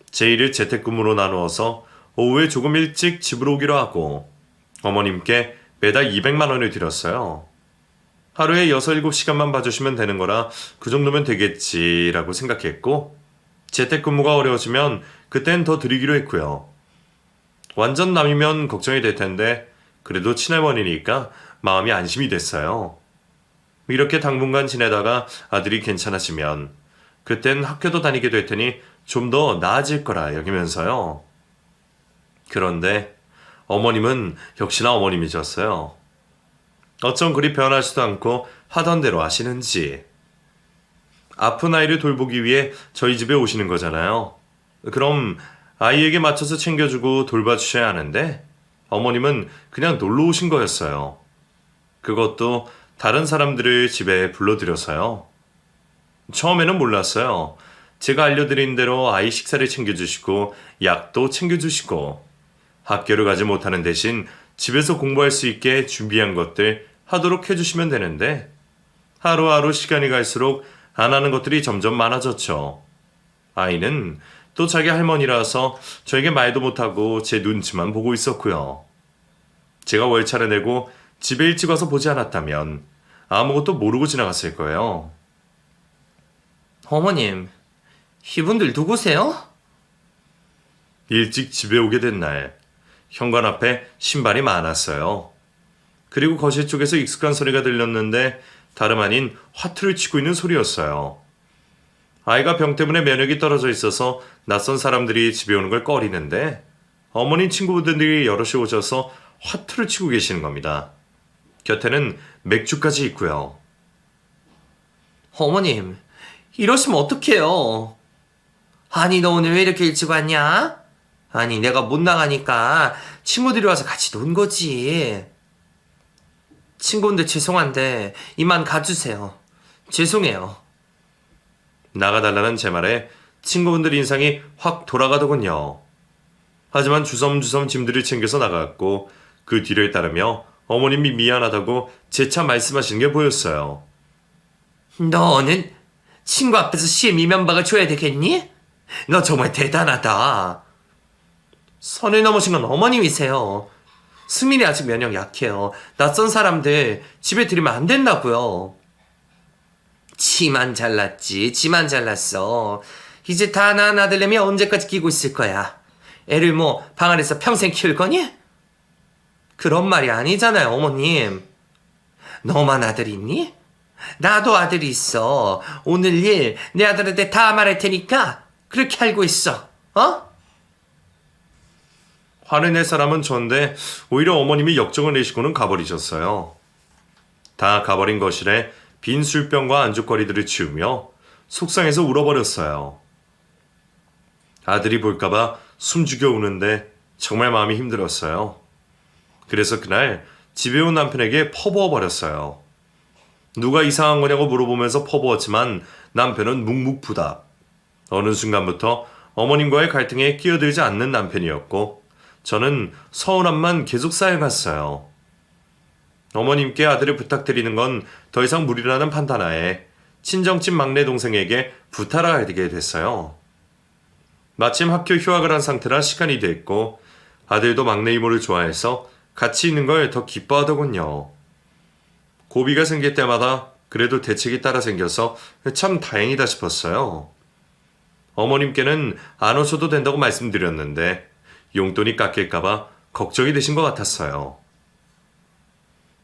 제 일을 재택근무로 나누어서 오후에 조금 일찍 집으로 오기로 하고 어머님께 매달 200만 원을 드렸어요. 하루에 6, 7시간만 봐주시면 되는 거라 그 정도면 되겠지라고 생각했고 재택근무가 어려워지면 그땐 더 드리기로 했고요. 완전 남이면 걱정이 될 텐데 그래도 친할머니니까 마음이 안심이 됐어요. 이렇게 당분간 지내다가 아들이 괜찮아지면 그땐 학교도 다니게 될 테니 좀 더 나아질 거라 여기면서요. 그런데 어머님은 역시나 어머님이셨어요. 어쩜 그리 변하지도 않고 하던 대로 하시는지. 아픈 아이를 돌보기 위해 저희 집에 오시는 거잖아요. 그럼 아이에게 맞춰서 챙겨주고 돌봐주셔야 하는데 어머님은 그냥 놀러 오신 거였어요. 그것도 다른 사람들을 집에 불러들여서요. 처음에는 몰랐어요. 제가 알려드린 대로 아이 식사를 챙겨주시고 약도 챙겨주시고 학교를 가지 못하는 대신 집에서 공부할 수 있게 준비한 것들 하도록 해주시면 되는데 하루하루 시간이 갈수록 안 하는 것들이 점점 많아졌죠. 아이는 또 자기 할머니라서 저에게 말도 못하고 제 눈치만 보고 있었고요. 제가 월차를 내고 집에 일찍 와서 보지 않았다면 아무것도 모르고 지나갔을 거예요. 어머님, 이분들 누구세요? 일찍 집에 오게 된 날, 현관 앞에 신발이 많았어요. 그리고 거실 쪽에서 익숙한 소리가 들렸는데 다름 아닌 화투를 치고 있는 소리였어요. 아이가 병 때문에 면역이 떨어져 있어서 낯선 사람들이 집에 오는 걸 꺼리는데 어머니 친구분들이 여럿이 오셔서 화투를 치고 계시는 겁니다. 곁에는 맥주까지 있고요. 어머님, 이러시면 어떡해요? 아니, 너 오늘 왜 이렇게 일찍 왔냐? 아니, 내가 못 나가니까 친구들이 와서 같이 논 거지. 친구분들 죄송한데 이만 가주세요. 죄송해요. 나가달라는 제 말에 친구분들 인상이 확 돌아가더군요. 하지만 주섬주섬 짐들을 챙겨서 나갔고 그 뒤를 따르며 어머님이 미안하다고 재차 말씀하시는 게 보였어요. 너는 친구 앞에서 심의 면박을 줘야 되겠니? 너 정말 대단하다. 선을 넘으신 건 어머님이세요. 승민이 아직 면역 약해요. 낯선 사람들 집에 들이면 안 된다고요. 지만 잘났지. 지만 잘났어. 이제 다 낳은 아들내미 언제까지 끼고 있을 거야. 애를 뭐 방 안에서 평생 키울 거니? 그런 말이 아니잖아요, 어머님. 너만 아들 있니? 나도 아들이 있어. 오늘 일 내 아들한테 다 말할 테니까 그렇게 알고 있어. 어? 화를 낼 사람은 전데 오히려 어머님이 역정을 내시고는 가버리셨어요. 다 가버린 거실에 빈 술병과 안주거리들을 치우며 속상해서 울어버렸어요. 아들이 볼까봐 숨죽여 우는데 정말 마음이 힘들었어요. 그래서 그날 집에 온 남편에게 퍼부어버렸어요. 누가 이상한 거냐고 물어보면서 퍼부었지만 남편은 묵묵부답. 어느 순간부터 어머님과의 갈등에 끼어들지 않는 남편이었고 저는 서운함만 계속 쌓여갔어요. 어머님께 아들을 부탁드리는 건 더 이상 무리라는 판단하에 친정집 막내 동생에게 부탁하게 됐어요. 마침 학교 휴학을 한 상태라 시간이 됐고 아들도 막내 이모를 좋아해서 같이 있는 걸 더 기뻐하더군요. 고비가 생길 때마다 그래도 대책이 따라 생겨서 참 다행이다 싶었어요. 어머님께는 안 오셔도 된다고 말씀드렸는데 용돈이 깎일까봐 걱정이 되신 것 같았어요.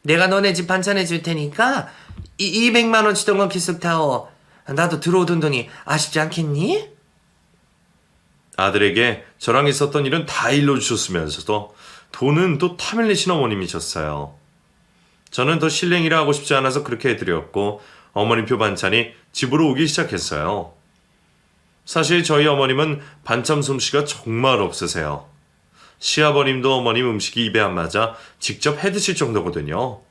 내가 너네 집 반찬해 줄 테니까 200만 원 주던 건 계속 타오. 나도 들어오던 돈이 아쉽지 않겠니? 아들에게 저랑 있었던 일은 다 일러주셨으면서도 돈은 또 탐을 내신 어머님이셨어요. 저는 더 실랭이라 하고 싶지 않아서 그렇게 해드렸고 어머님표 반찬이 집으로 오기 시작했어요. 사실 저희 어머님은 반찬 솜씨가 정말 없으세요. 시아버님도 어머님 음식이 입에 안 맞아 직접 해 드실 정도거든요.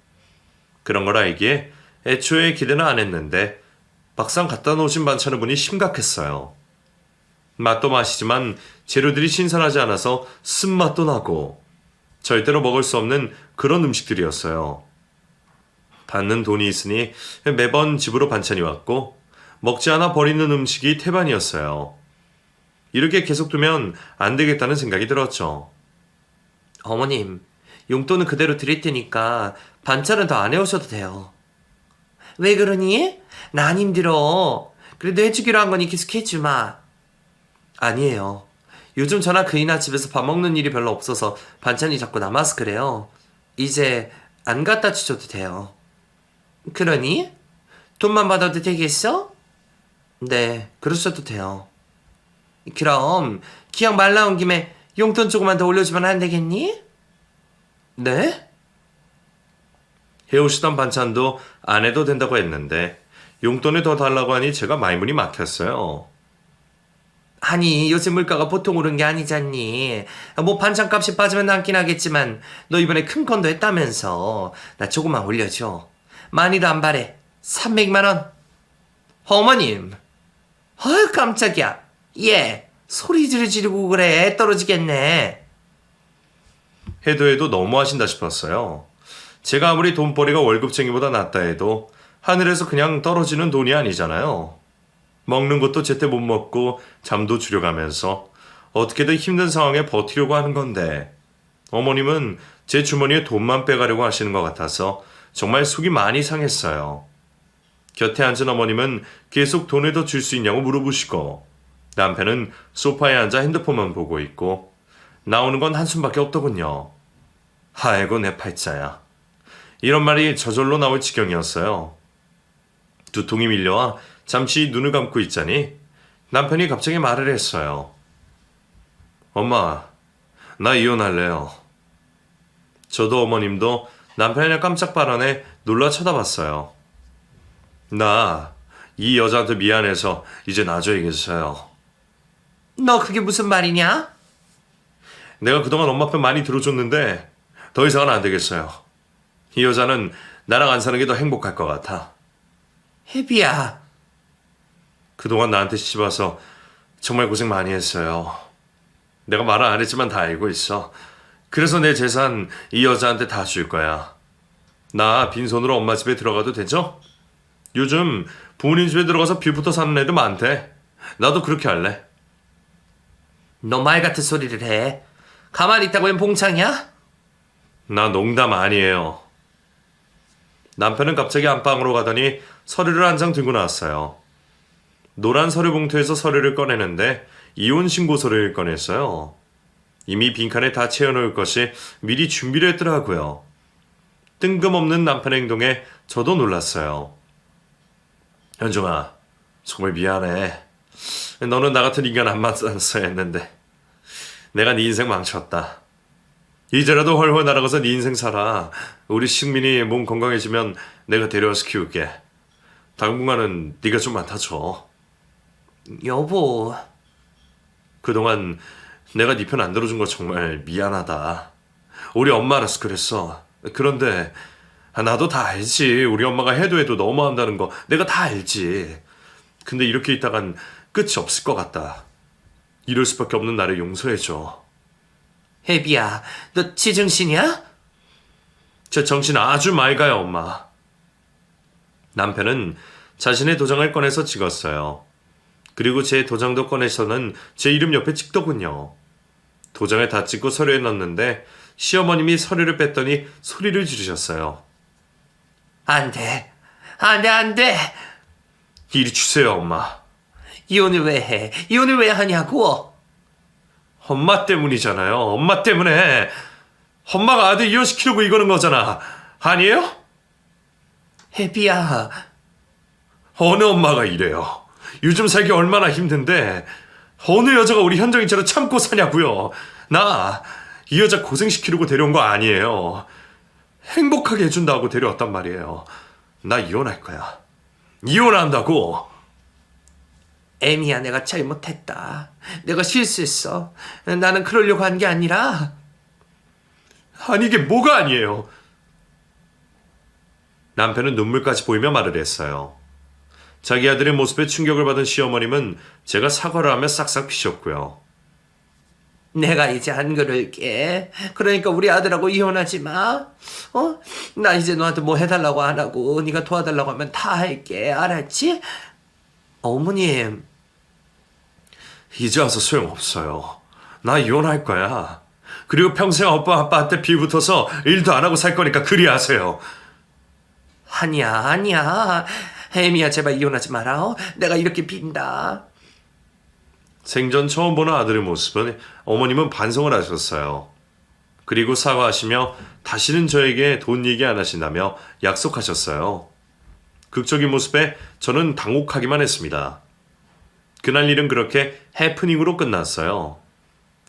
그런 걸 알기에 애초에 기대는 안 했는데 막상 갖다 놓으신 반찬을 보니 심각했어요. 맛도 맛이지만 재료들이 신선하지 않아서 쓴맛도 나고 절대로 먹을 수 없는 그런 음식들이었어요. 받는 돈이 있으니 매번 집으로 반찬이 왔고 먹지 않아 버리는 음식이 태반이었어요. 이렇게 계속 두면 안 되겠다는 생각이 들었죠. 어머님, 용돈은 그대로 드릴 테니까 반찬은 더 안 해오셔도 돼요. 왜 그러니? 나 안 힘들어. 그래도 해주기로 한 거니 계속 해주마. 아니에요. 요즘 저나 그이나 집에서 밥 먹는 일이 별로 없어서 반찬이 자꾸 남아서 그래요. 이제 안 갖다 주셔도 돼요. 그러니? 돈만 받아도 되겠어? 네, 그러셔도 돼요. 그럼 기왕 말 나온 김에 용돈 조금만 더 올려주면 안 되겠니? 네? 해오시던 반찬도 안 해도 된다고 했는데 용돈을 더 달라고 하니 제가 말문이 막혔어요. 아니, 요즘 물가가 보통 오른 게 아니잖니. 뭐 반찬값이 빠지면 남긴 하겠지만 너 이번에 큰 건도 했다면서. 나 조금만 올려줘. 많이도 안 바래. 300만 원. 어머님. 아유, 깜짝이야. 얘 소리 지르고 그래. 떨어지겠네. 해도 해도 너무하신다 싶었어요. 제가 아무리 돈벌이가 월급쟁이보다 낫다 해도 하늘에서 그냥 떨어지는 돈이 아니잖아요. 먹는 것도 제때 못 먹고 잠도 줄여가면서 어떻게든 힘든 상황에 버티려고 하는 건데 어머님은 제 주머니에 돈만 빼가려고 하시는 것 같아서 정말 속이 많이 상했어요. 곁에 앉은 어머님은 계속 돈을 더 줄 수 있냐고 물어보시고 남편은 소파에 앉아 핸드폰만 보고 있고 나오는 건 한숨밖에 없더군요. 아이고 내 팔자야. 이런 말이 저절로 나올 지경이었어요. 두통이 밀려와 잠시 눈을 감고 있자니 남편이 갑자기 말을 했어요. 엄마, 나 이혼할래요. 저도 어머님도 남편의 깜짝 발언에 놀라 쳐다봤어요. 나 이 여자한테 미안해서 이제 놔줘야겠어요. 너 그게 무슨 말이냐? 내가 그동안 엄마 편 많이 들어줬는데 더 이상은 안 되겠어요. 이 여자는 나랑 안 사는 게 더 행복할 것 같아. 혜비야. 그동안 나한테 시집와서 정말 고생 많이 했어요. 내가 말은 안 했지만 다 알고 있어. 그래서 내 재산 이 여자한테 다 줄 거야. 나 빈손으로 엄마 집에 들어가도 되죠? 요즘 부모님 집에 들어가서 빌부터 사는 애들 많대. 나도 그렇게 할래. 너 말 같은 소리를 해. 가만히 있다고 웬 봉창이야? 나 농담 아니에요. 남편은 갑자기 안방으로 가더니 서류를 한 장 들고 나왔어요. 노란 서류 봉투에서 서류를 꺼내는데 이혼 신고서를 꺼냈어요. 이미 빈칸에 다 채워놓을 것이 미리 준비를 했더라고요. 뜬금없는 남편의 행동에 저도 놀랐어요. 현종아, 정말 미안해. 너는 나 같은 인간 안 만났어야 했는데 내가 네 인생 망쳤다. 이제라도 훨훨 날아가서 네 인생 살아. 우리 식민이 몸 건강해지면 내가 데려와서 키울게. 당분간은 네가 좀 맡아줘. 여보. 그동안 내가 네 편 안 들어준 거 정말 미안하다. 우리 엄마라서 그랬어. 그런데 나도 다 알지. 우리 엄마가 해도 너무한다는 거 내가 다 알지. 근데 이렇게 있다간 끝이 없을 것 같다. 이럴 수밖에 없는 나를 용서해줘. 혜비야, 너 지정신이야? 제 정신 아주 맑아요, 엄마. 남편은 자신의 도장을 꺼내서 찍었어요. 그리고 제 도장도 꺼내서는 제 이름 옆에 찍더군요. 도장을 다 찍고 서류에 넣었는데 시어머님이 서류를 뺐더니 소리를 지르셨어요. 안 돼. 안 돼, 안 돼. 이리 주세요, 엄마. 이혼을 왜 해? 이혼을 왜 하냐고? 엄마 때문이잖아요. 엄마 때문에. 엄마가 아들 이혼시키려고 이러는 거잖아. 아니에요? 혜비야. 어느 엄마가 이래요. 요즘 살기 얼마나 힘든데 어느 여자가 우리 현정이처럼 참고 사냐고요. 나 이 여자 고생시키려고 데려온 거 아니에요. 행복하게 해준다고 데려왔단 말이에요. 나 이혼할 거야. 이혼한다고. 에미야, 내가 잘못했다. 내가 실수했어. 나는 그러려고 한 게 아니라. 아니 이게 뭐가 아니에요. 남편은 눈물까지 보이며 말을 했어요. 자기 아들의 모습에 충격을 받은 시어머님은 제가 사과를 하며 싹싹 피셨고요. 내가 이제 안 그럴게. 그러니까 우리 아들하고 이혼하지 마. 나 이제 너한테 뭐 해달라고 안 하고 네가 도와달라고 하면 다 할게. 알았지? 어머님. 이제 와서 소용없어요. 나 이혼할 거야. 그리고 평생 오빠 아빠한테 빌붙어서 일도 안 하고 살 거니까 그리 하세요. 아니야. 혜미야, 제발 이혼하지 마라. 내가 이렇게 빈다. 생전 처음 보는 아들의 모습은 어머님은 반성을 하셨어요. 그리고 사과하시며 다시는 저에게 돈 얘기 안 하신다며 약속하셨어요. 극적인 모습에 저는 당혹하기만 했습니다. 그날 일은 그렇게 해프닝으로 끝났어요.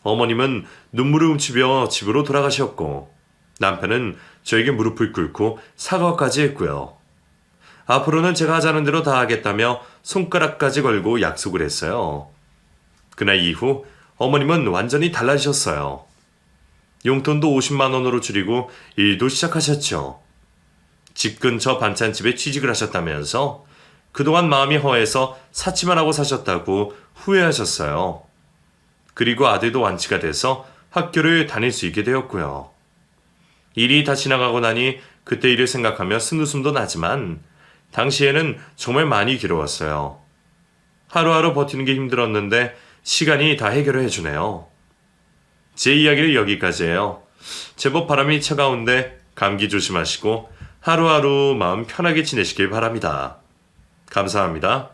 어머님은 눈물을 훔치며 집으로 돌아가셨고 남편은 저에게 무릎을 꿇고 사과까지 했고요. 앞으로는 제가 하자는 대로 다 하겠다며 손가락까지 걸고 약속을 했어요. 그날 이후 어머님은 완전히 달라지셨어요. 용돈도 50만 원으로 줄이고 일도 시작하셨죠. 집 근처 반찬집에 취직을 하셨다면서 그동안 마음이 허해서 사치만 하고 사셨다고 후회하셨어요. 그리고 아들도 완치가 돼서 학교를 다닐 수 있게 되었고요. 일이 다 지나가고 나니 그때 일을 생각하며 쓴웃음도 나지만 당시에는 정말 많이 괴로웠어요. 하루하루 버티는 게 힘들었는데 시간이 다 해결을 해주네요. 제 이야기는 여기까지예요. 제법 바람이 차가운데 감기 조심하시고 하루하루 마음 편하게 지내시길 바랍니다. 감사합니다.